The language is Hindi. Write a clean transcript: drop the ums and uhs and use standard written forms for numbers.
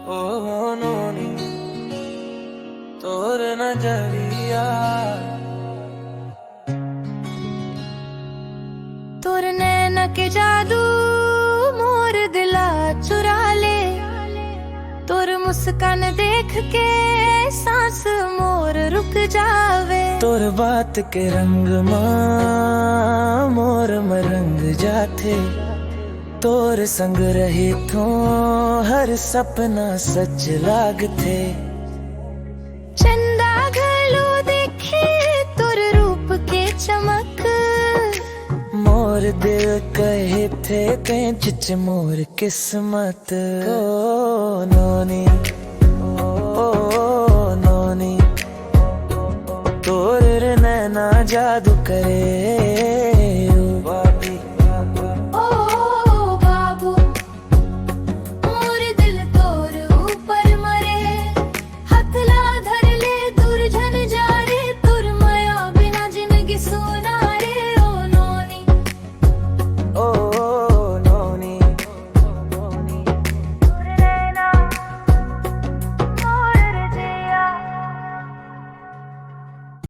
ओ नोनी तोर नजरिया तोर नैना के जादू मोर दिला चुरा ले। तोर मुस्कान देख के सांस मोर रुक जावे। तोर बात के रंग मां मोर मरंग जाथे। तोर संग रहे थो हर सपना सच लागथे। चंदा घलो देखे तोर रूप के चमक। मोर दिल कहे थे तेंच मोर किस्मत। ओ नोनी ओ नोनी तोर नैना जादू करे।